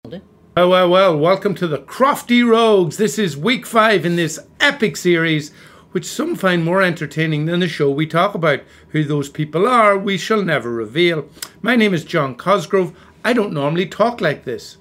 Well, welcome to the Crofty Rogues. This is week 5 in this epic series, which some find more entertaining than the show we talk about. Who those people are, we shall never reveal. My name is John Cosgrove. I don't normally talk like this.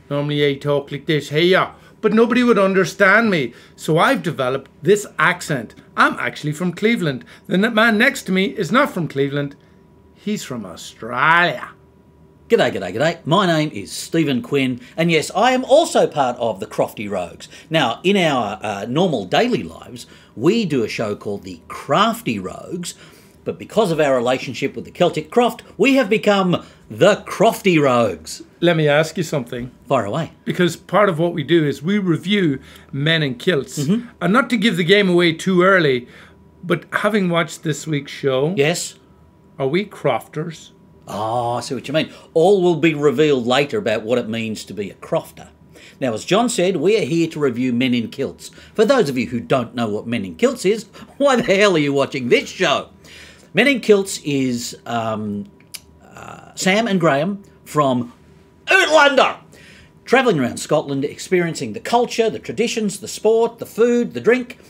Normally I talk like this, hey ya, but nobody would understand me. So I've developed this accent. I'm actually from Cleveland. The man next to me is not from Cleveland. He's from Australia. G'day. My name is Stephen Quinn, and yes, I am also part of the Crofty Rogues. Now, in our normal daily lives, we do a show called the Crafty Rogues, but because of our relationship with the Celtic Croft, we have become the Crofty Rogues. Let me ask you something. Fire away. Because part of what we do is we review Men in Kilts. And not to give the game away too early, but having watched this week's show, Yes? are we crofters? Oh, I see what you mean. All will be revealed later about what it means to be a crofter. Now, as John said, we are here to review Men in Kilts. For those of you who don't know what Men in Kilts is, why the hell are you watching this show? Men in Kilts is Sam and Graham from Outlander, travelling around Scotland, experiencing the culture, the traditions, the sport, the food, the drink.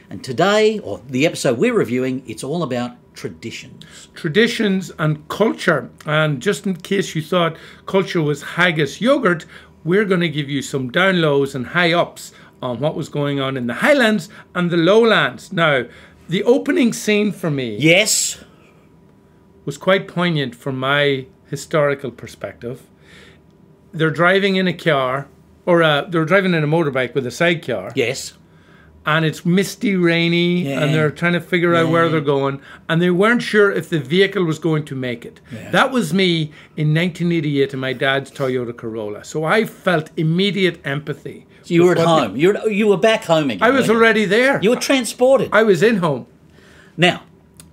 And today, or the episode we're reviewing, it's all about traditions. Traditions and culture. And just in case you thought culture was haggis yogurt, we're going to give you some down lows and high ups on what was going on in the Highlands and the Lowlands. Now, the opening scene for me, Yes? was quite poignant from my historical perspective. They're driving in a car, or they're driving in a motorbike with a sidecar. Yes. And it's misty, rainy, and they're trying to figure out where they're going, and they weren't sure if the vehicle was going to make it. That was me in 1988 in my dad's Toyota Corolla. So I felt immediate empathy. So you were at home. You were back home again. I was already there. You were transported. I was in home. Now,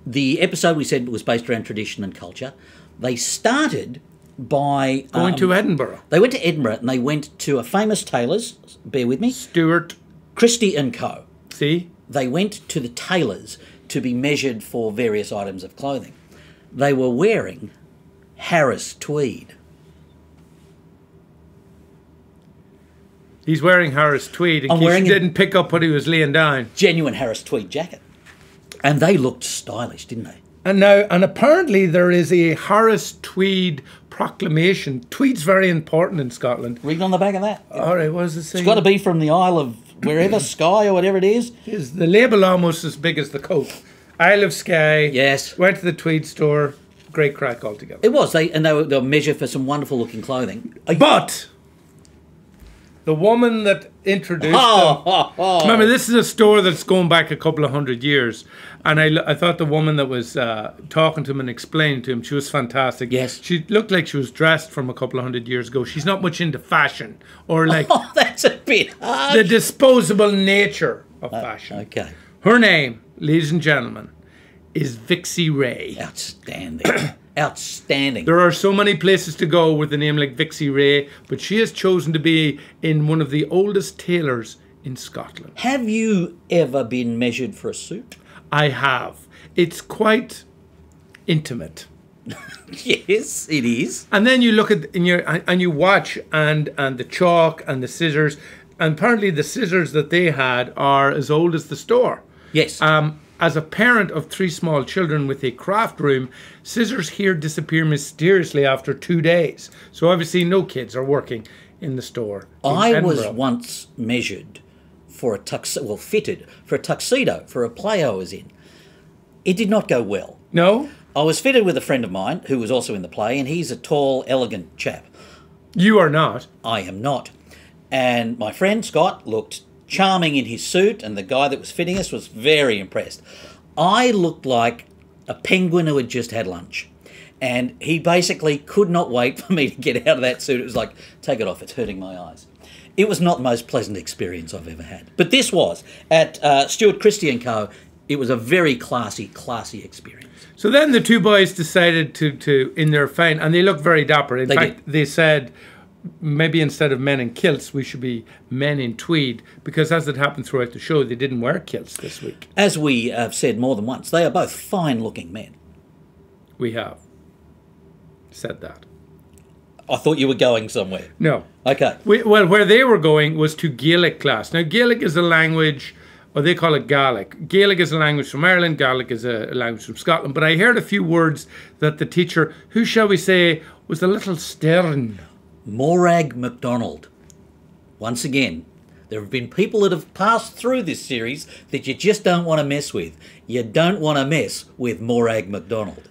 the episode we said was based around tradition and culture. They started by Going to Edinburgh. They went to Edinburgh and they went to a famous tailor's. Bear with me. Stuart. Christie and Co. See? They went to the tailors to be measured for various items of clothing. They were wearing Harris tweed. He's wearing Harris tweed in case you didn't pick up what he was laying down. Genuine Harris tweed jacket. And they looked stylish, didn't they? And now, and apparently there is a Harris tweed proclamation. Tweed's very important in Scotland. Read on the back of that. All right, what does it say? It's got to be from the Isle of wherever, Skye or whatever it is. Is the label almost as big as the coat? Isle of Skye. Yes. Went to the tweed store. Great crack altogether. It was. They were measured for some wonderful looking clothing. But the woman that introduced them. Remember, this is a store that's going back a couple of 100 years. And I thought the woman that was talking to him and explaining to him, she was fantastic. Yes. She looked like she was dressed from a couple of 100 years ago. She's not much into fashion or like Oh, that's a bit hard. the disposable nature of fashion. Okay. Her name, ladies and gentlemen, is Vixie Ray. Outstanding. Outstanding. There are so many places to go with a name like Vixie Ray, but she has chosen to be in one of the oldest tailors in Scotland. Have you ever been measured for a suit? I have. It's quite intimate. Yes, it is. And then you look at and you watch and the chalk and the scissors, and apparently the scissors that they had are as old as the store. Yes. As a parent of 3 small children with a craft room, scissors here disappear mysteriously after 2 days. So obviously no kids are working in the store. I was once measured for a fitted for a tuxedo for a play I was in. It did not go well. No? I was fitted with a friend of mine who was also in the play, and he's a tall, elegant chap. You are not. I am not. And my friend Scott looked charming in his suit, and the guy that was fitting us was very impressed. I looked like a penguin who had just had lunch. And he basically could not wait for me to get out of that suit. It was like, take it off, it's hurting my eyes. It was not the most pleasant experience I've ever had. But this was. At Stuart Christie & Co., it was a very classy experience. So then the 2 boys decided to in their fine, and they looked very dapper. In fact, they said, maybe instead of Men in Kilts, we should be Men in Tweed, because as it happened throughout the show, they didn't wear kilts this week. As we have said more than once, they are both fine-looking men. We have said that. I thought you were going somewhere. No. Okay. Well, where they were going was to Gaelic class. Now, Gaelic is a language, or they call it Gaelic. Gaelic is a language from Ireland. Gaelic is a language from Scotland. But I heard a few words that the teacher, who shall we say, was a little stern. Morag MacDonald. Once again, there have been people that have passed through this series that you just don't want to mess with. You don't want to mess with Morag MacDonald.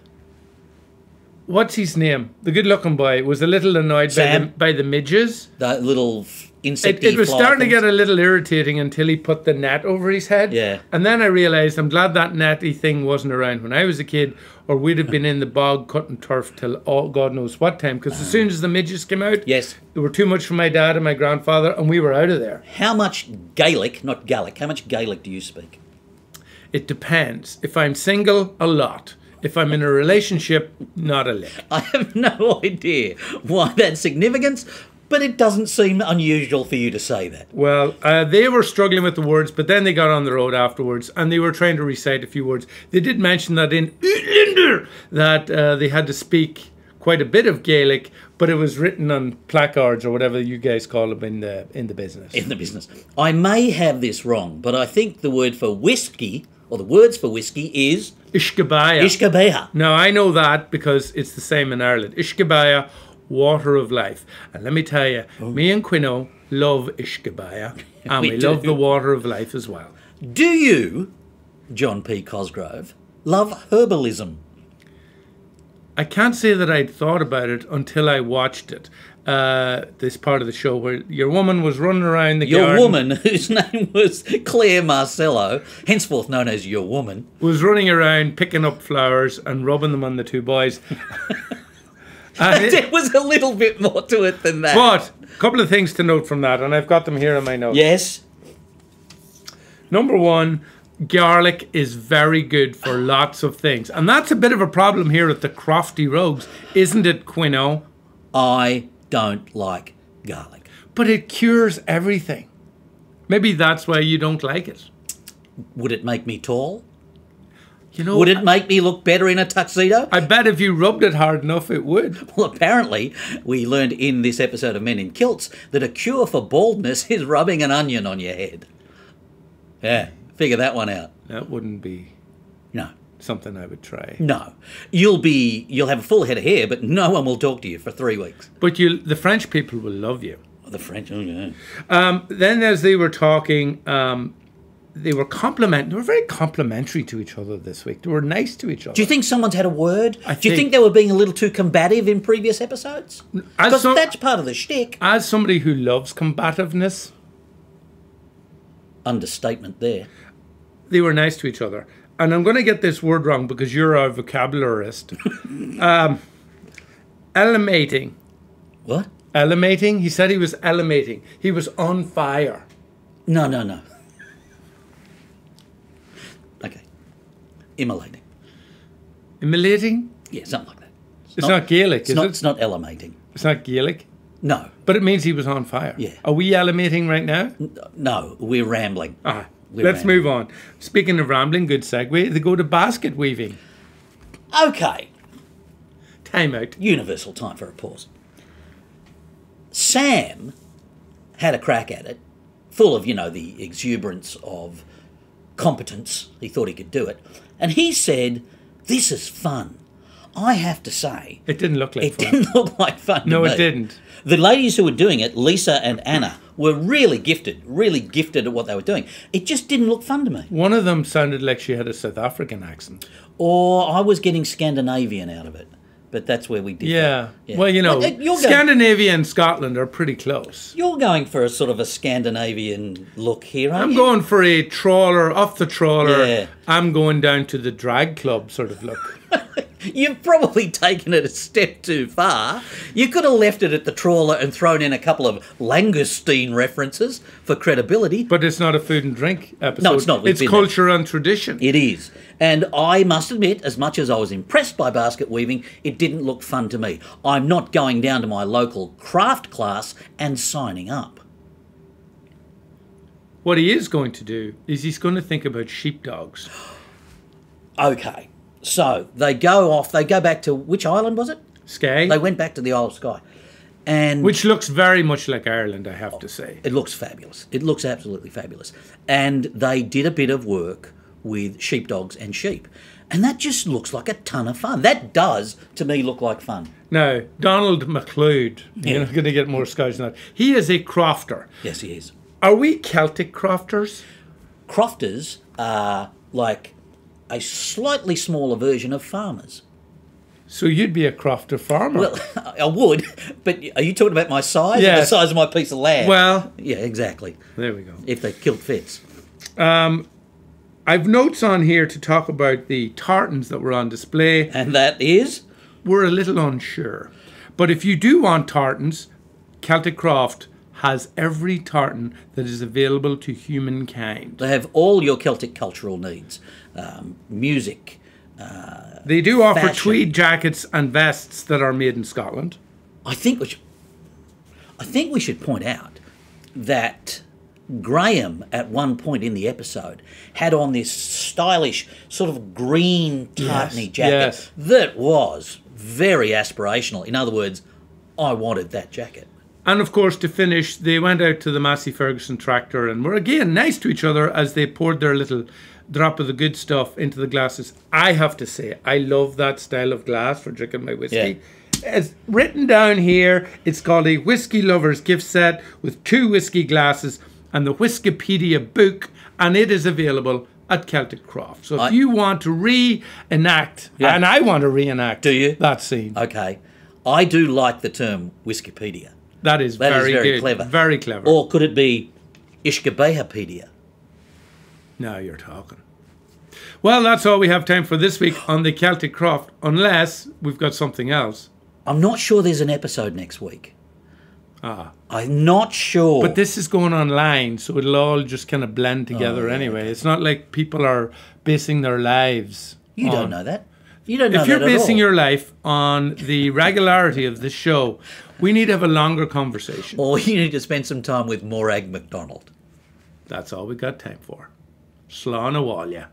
What's his name? The good-looking boy was a little annoyed by the midges. That little insect. It was starting to get a little irritating until he put the net over his head. Yeah. And then I realised I'm glad that netty thing wasn't around when I was a kid, or we'd have been in the bog cutting turf till God knows what time. Because as soon as the midges came out, yes, they were too much for my dad and my grandfather, and we were out of there. How much Gaelic, not Gaelic, how much Gaelic do you speak? It depends. If I'm single, a lot. If I'm in a relationship, not a lick. I have no idea why that's significant, but it doesn't seem unusual for you to say that. Well, they were struggling with the words, but then they got on the road afterwards, and they were trying to recite a few words. They did mention that in Uitlander that they had to speak quite a bit of Gaelic, but it was written on placards or whatever you guys call them in the business. In the business. I may have this wrong, but I think the word for whiskey, or the words for whiskey, is Ishkabaya. Ishkabaya. Now, I know that because it's the same in Ireland. Ishkabaya, water of life. And let me tell you, me and Quino love Ishkabaya, and we love the water of life as well. Do you, John P. Cosgrove, love herbalism? I can't say that I'd thought about it until I watched it. This part of the show where your woman was running around the garden. Your woman, whose name was Claire Marcello, henceforth known as your woman, was running around picking up flowers and rubbing them on the two boys. There was a little bit more to it than that. But a couple of things to note from that, and I've got them here in my notes. Yes. Number one, garlic is very good for lots of things. And that's a bit of a problem here at the Crofty Rogues, isn't it, Quino? I don't like garlic. But it cures everything. Maybe that's why you don't like it. Would it make me tall? You know, would it make me look better in a tuxedo? I bet if you rubbed it hard enough, it would. Well, apparently, we learned in this episode of Men in Kilts that a cure for baldness is rubbing an onion on your head. Yeah, figure that one out. That wouldn't be something I would try. No. You'll have a full head of hair, but no one will talk to you for 3 weeks. But the French people will love you. The French, oh yeah. Then as they were talking, they were very complimentary to each other this week. They were nice to each other. Do you think someone's had a word? Do you think they were being a little too combative in previous episodes? Because that's part of the shtick. As somebody who loves combativeness. Understatement there. They were nice to each other. And I'm going to get this word wrong because you're a vocabularist. Elimating. What? Elimating? He said he was elimating. He was on fire. No. Okay. Immolating. Immolating? Yeah, something like that. It's not Gaelic, is it? It's not elimating. It's not Gaelic? No. But it means he was on fire. Yeah. Are we elimating right now? No, we're rambling. Let's move on. Speaking of rambling, good segue. They go to basket weaving. Okay. Time out. Universal time for a pause. Sam had a crack at it, full of, the exuberance of competence. He thought he could do it. And he said, "This is fun." I have to say... It didn't look like fun. It didn't look like fun to me. No, it didn't. The ladies who were doing it, Lisa and Anna, were really gifted at what they were doing. It just didn't look fun to me. One of them sounded like she had a South African accent. Or I was getting Scandinavian out of it. But that's where we did that. Yeah. Well, Scandinavia and Scotland are pretty close. You're going for a sort of a Scandinavian look here, aren't you? I'm going for a trawler, off the trawler. Yeah. I'm going down to the drag club sort of look. You've probably taken it a step too far. You could have left it at the trawler and thrown in a couple of langoustine references for credibility. But it's not a food and drink episode. No, it's not. It's culture and tradition. It is. And I must admit, as much as I was impressed by basket weaving, it didn't look fun to me. I'm not going down to my local craft class and signing up. What he is going to do is he's going to think about sheepdogs. Okay. So they go back to, which island was it? Skye. They went back to the Isle of Skye. And Which looks very much like Ireland, I have to say. it looks fabulous. It looks absolutely fabulous. And they did a bit of work with sheepdogs and sheep. And that just looks like a ton of fun. That does, to me, look like fun. Now, Donald McLeod, you're not going to get more Scottish than that. He is a crofter. Yes, he is. Are we Celtic crofters? Crofters are like a slightly smaller version of farmers. So you'd be a crofter farmer. Well, I would, but are you talking about my size? Yes. Or the size of my piece of land? Well, yeah, exactly. there we go. If the kilt fits. I've notes on here to talk about the tartans that were on display. And that is? We're a little unsure. But if you do want tartans, Celtic Croft has every tartan that is available to humankind. They have all your Celtic cultural needs. Music. They do offer fashion. tweed jackets and vests that are made in Scotland. I think we should point out that Graham, at one point in the episode, had on this stylish sort of green tartany jacket yes. that was very aspirational. In other words, I wanted that jacket. And of course, to finish, they went out to the Massey Ferguson tractor and were again nice to each other as they poured their little drop of the good stuff into the glasses. I have to say, I love that style of glass for drinking my whiskey. Yeah. It's written down here, it's called a Whiskey Lover's Gift Set with 2 whiskey glasses and the Whiskipedia book, and it is available at Celtic Croft. So if you want to reenact, and I want to reenact Do you? that scene. Okay. I do like the term Whiskipedia. That is That very is very good. clever. Very clever. Or could it be Ishkabehapedia? Now you're talking. Well, that's all we have time for this week on the Celtic Croft, unless we've got something else. I'm not sure there's an episode next week. Ah. I'm not sure. But this is going online, so it'll all just kind of blend together anyway. okay. It's not like people are basing their lives You don't know that. You don't know If you're that at basing all. your life on the regularity of this show, we need to have a longer conversation. Or you need to spend some time with Morag MacDonald. That's all we got time for. Slán a bháile.